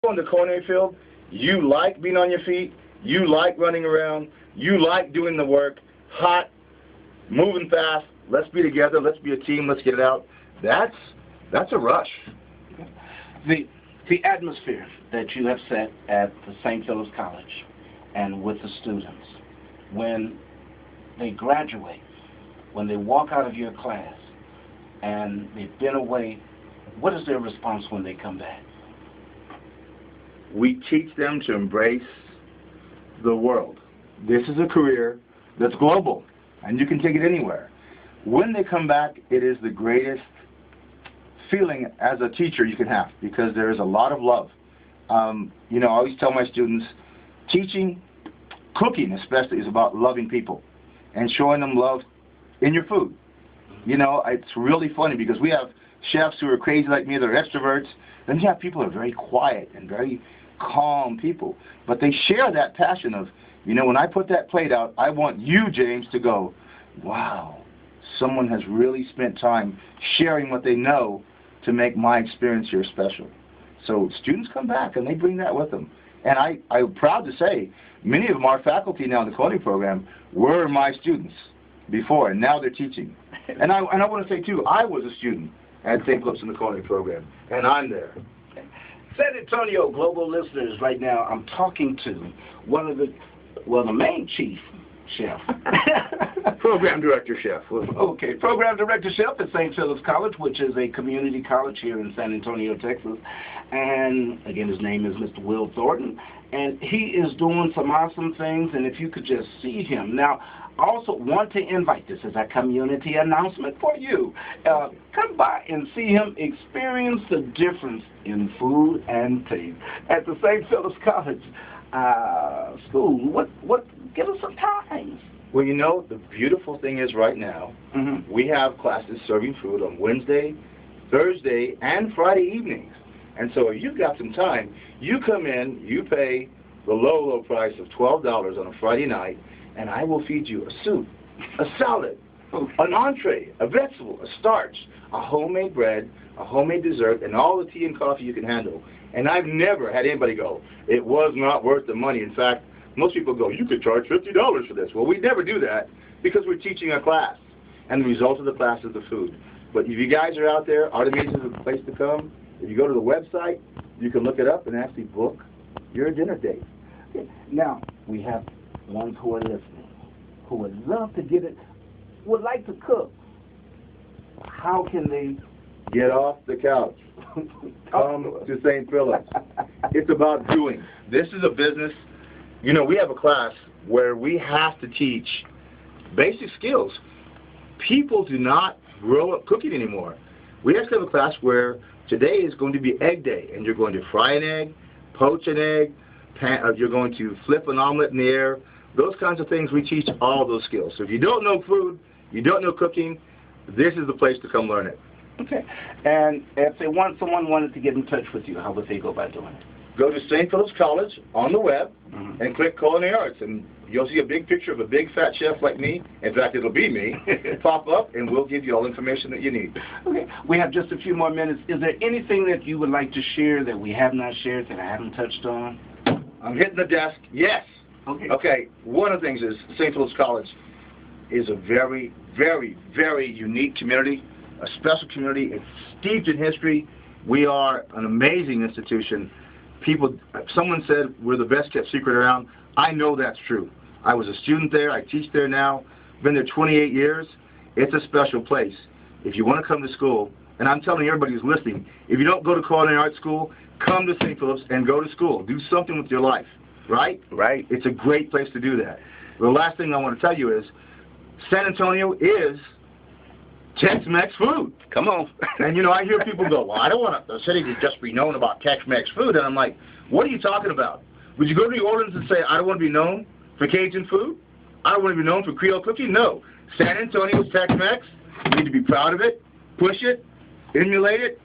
on the culinary field, you like being on your feet, you like running around, you like doing the work, hot, moving fast, let's be together, let's be a team, let's get it out. That's a rush. The atmosphere that you have set at the St. Philip's College and with the students, when they graduate, when they walk out of your class and they've been away, what is their response when they come back? We teach them to embrace the world. This is a career that's global, and you can take it anywhere. When they come back, it is the greatest feeling as a teacher you can have, because there is a lot of love. You know, I always tell my students, teaching, cooking especially, is about loving people and showing them love in your food. You know, it's really funny because we have chefs who are crazy like me, they're extroverts. Then you have people who are very quiet and very calm people. But they share that passion of, you know, when I put that plate out, I want you, James, to go, wow, someone has really spent time sharing what they know to make my experience here special. So students come back and they bring that with them. And I'm proud to say, many of them, our faculty now in the culinary program, were my students before, and now they're teaching. And I want to say, too, I was a student at St. Philip's in the culinary program, and I'm there. San Antonio global listeners, right now I'm talking to one of the main chief chef. Program director chef. Okay, program director chef at St. Philip's College, which is a community college here in San Antonio, Texas. And again, his name is Mr. Will Thornton, and he is doing some awesome things, and if you could just see him. Now, I also want to invite, this as a community announcement for you. Come by and see him, experience the difference in food and taste at the St. Philip's College school. Give us some times. Well, you know, the beautiful thing is right now, we have classes serving food on Wednesday, Thursday, and Friday evenings. And so if you've got some time, you come in, you pay the low price of $12 on a Friday night, and I will feed you a soup, a salad, an entree, a vegetable, a starch, a homemade bread, a homemade dessert, and all the tea and coffee you can handle. And I've never had anybody go, it was not worth the money. In fact, most people go, you could charge $50 for this. Well, we never do that because we're teaching a class, and the result of the class is the food. But if you guys are out there, Artemisius is the place to come. If you go to the website, you can look it up and actually book your dinner date. Okay. Now, we have ones who are listening, who would love to get it, would like to cook. How can they get off the couch? Come to St. Philip's. It's about doing. This is a business. You know, we have a class where we have to teach basic skills. People do not grow up cooking anymore. We actually have a class where today is going to be egg day, and you're going to fry an egg, poach an egg, you're going to flip an omelet in the air. Those kinds of things, we teach all those skills. So if you don't know food, you don't know cooking, this is the place to come learn it. Okay. And if someone wanted to get in touch with you, how would they go about doing it? Go to St. Philip's College on the web and click Culinary Arts, and you'll see a big picture of a big fat chef like me. In fact, it'll be me. Pop up, and we'll give you all the information that you need. Okay. We have just a few more minutes. Is there anything that you would like to share that we have not shared, that I haven't touched on? I'm hitting the desk. Yes. Okay. One of the things is St. Philip's College is a very, very, very unique community, a special community. It's steeped in history. We are an amazing institution. Someone said we're the best kept secret around. I know that's true. I was a student there. I teach there now. Been there 28 years. It's a special place. If you want to come to school, and I'm telling everybody who's listening, if you don't go to culinary arts school, come to St. Philip's and go to school. Do something with your life, right? Right. It's a great place to do that. The last thing I want to tell you is San Antonio is Tex-Mex food. Come on. And, you know, I hear people go, well, I don't want the city to just be known about Tex-Mex food. And I'm like, what are you talking about? Would you go to New Orleans and say, I don't want to be known for Cajun food? I don't want to be known for Creole cooking? No. San Antonio is Tex-Mex. You need to be proud of it, push it, emulate it,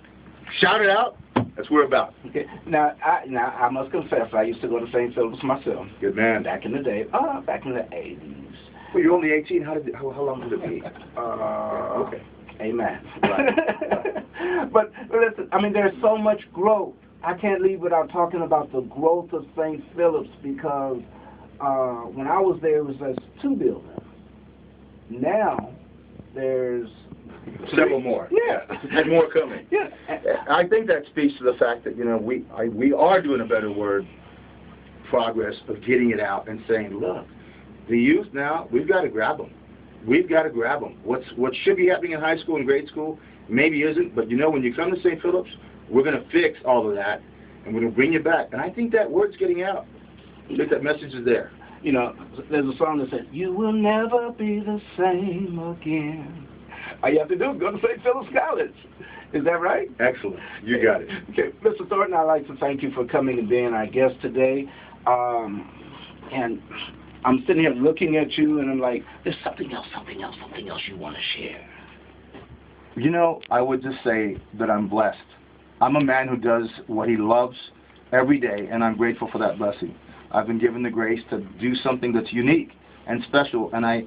shout it out. That's what we're about. Okay. Now I must confess, I used to go to St. Philip's myself. Good man. Back in the day. Back in the 80s. Well, you're only 18. How long did it be? Okay. Amen. Right. But listen, I mean, there's so much growth I can't leave without talking about the growth of St. Philip's, because when I was there, it was just 2 buildings. Now there's several more. Yeah, and more coming. Yeah, I think that speaks to the fact that we are doing a better progress of getting it out and saying, look, the youth now, we've got to grab them. We've got to grab them. What should be happening in high school and grade school maybe isn't, but when you come to St. Philip's, we're going to fix all of that, and we're going to bring you back. And I think that word's getting out. I think that message is there. There's a song that says, "You will never be the same again." All you have to do is go to St. Philip's College. Is that right? Excellent. You got it. Okay, Mr. Thornton, I'd like to thank you for coming and being our guest today. And I'm sitting here looking at you, and I'm like, there's something else you want to share. I would just say that I'm blessed. I'm a man who does what he loves every day, and I'm grateful for that blessing. I've been given the grace to do something that's unique and special, and I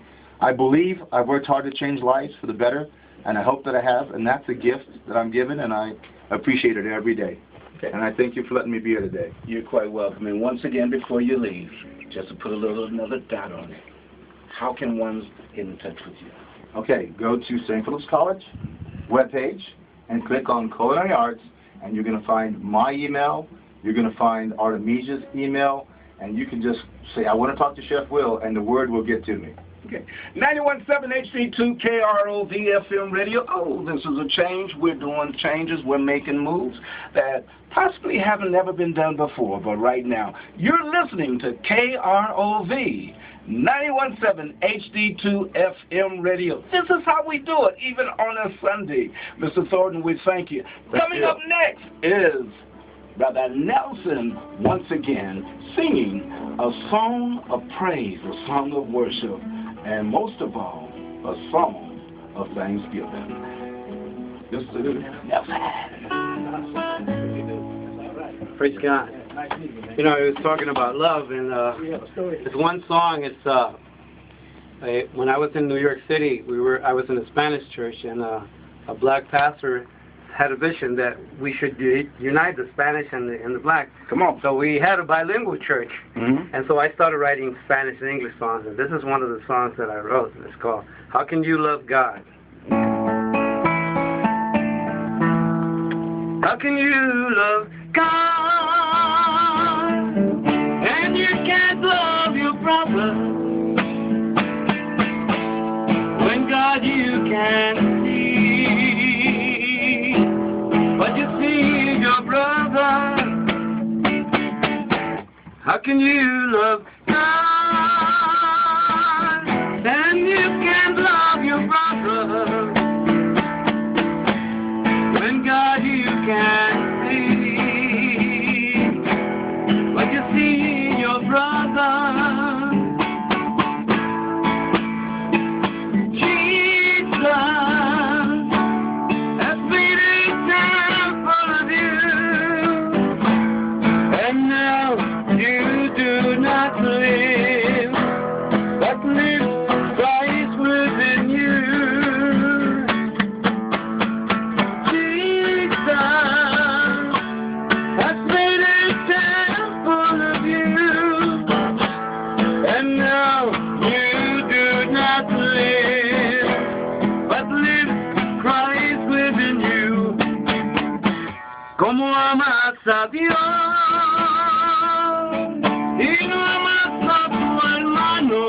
believe I've worked hard to change lives for the better, and I hope that I have, and that's a gift that I'm given, and I appreciate it every day. Okay. And I thank you for letting me be here today. You're quite welcome. And once again, before you leave, just to put another dot on it, how can one get in touch with you? Okay, go to St. Philip's College webpage and click on Culinary Arts, and you're going to find my email, you're going to find Artemisia's email, and you can just say, I want to talk to Chef Will, and the word will get to me. Okay. 91.7 HD2 KROV FM radio. Oh, this is a change. We're doing changes. We're making moves that possibly haven't never been done before. But right now, you're listening to KROV 91.7 HD2 FM radio. This is how we do it, even on a Sunday. Mr. Thornton, we thank you. Coming up next is Brother Nelson, once again, singing a song of praise, a song of worship, and most of all, a song of thanksgiving. Mr. Nelson. Praise God. He was talking about love, and it's one song. It's when I was in New York City, I was in a Spanish church, and a black pastor had a vision that we should unite the Spanish and the black. Come on. So we had a bilingual church, and so I started writing Spanish and English songs, and this is one of the songs that I wrote. It's called "How Can You Love God?" How can you love God and you can't love your brother? When God you can see, but you see your brother. How can you love God and you can't love your brother? When God you can see, but you see your brother. Jesus has made an example of you, and now you do not live, but live Christ within you. Como amas a Dios y no amas a tu hermano,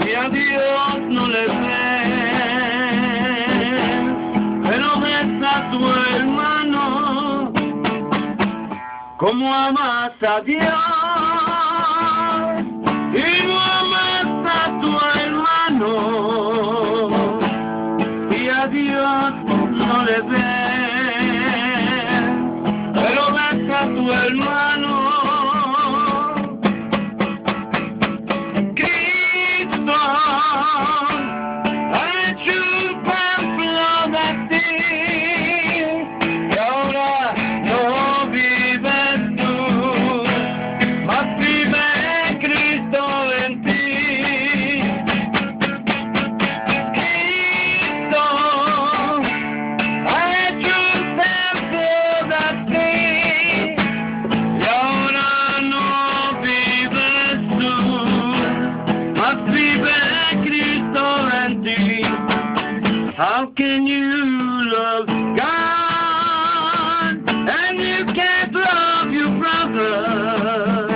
y a Dios no le ves, pero ves a tu hermano. Como amas a Dios y no amas a tu hermano, y a Dios no le ves, pero ves a tu hermano. Cristo ha hecho un templo de ti, y ahora no vives tú, How can you love God and you can't love your brother?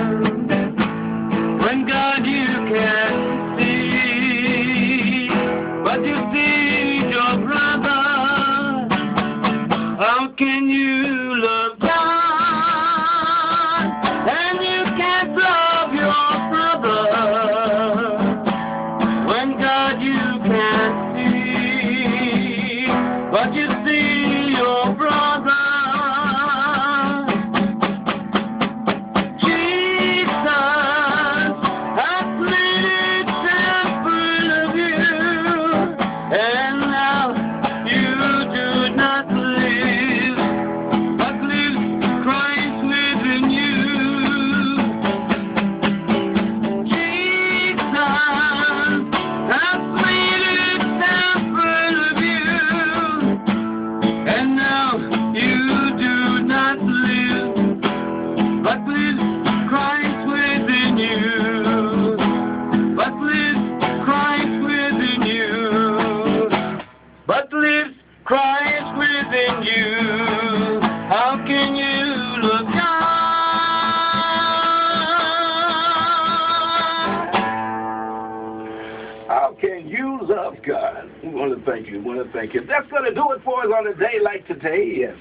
When God you can't see, but you see your brother. How can you love God and you can't love your brother? When God you can't see, but you see your brother. Jesus has made a temple of you, and now you do not live, but lives Christ within you. Jesus has made a temple of you, and now you do not live, but lives Christ within you. But lives Christ within you. But lives Christ within you. How can you love God? How can you love God? We want to thank you. We want to thank you. That's going to do it for us on a day like today. Yes,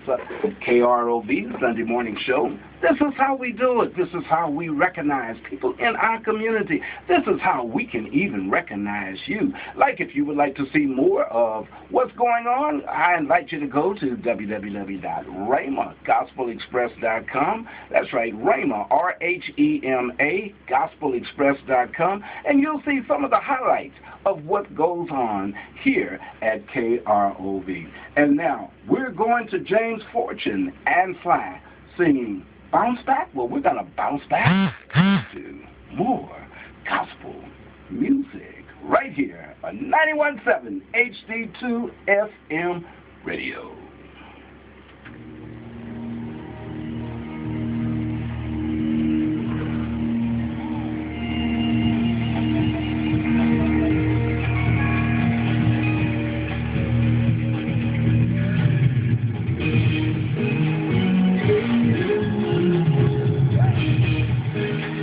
KROV, the Sunday morning show. This is how we do it. This is how we recognize people in our community. This is how we can even recognize you. Like if you would like to see more of what's going on, I invite you to go to www.rhemagospelexpress.com. That's right, Rhema, R-H-E-M-A, gospelexpress.com, and you'll see some of the highlights of what goes on here at KROV. And now, we're going to James Fortune and Fly singing Bounce Back. Well, we're going to bounce back to more gospel music right here on 91.7 HD2 FM Radio.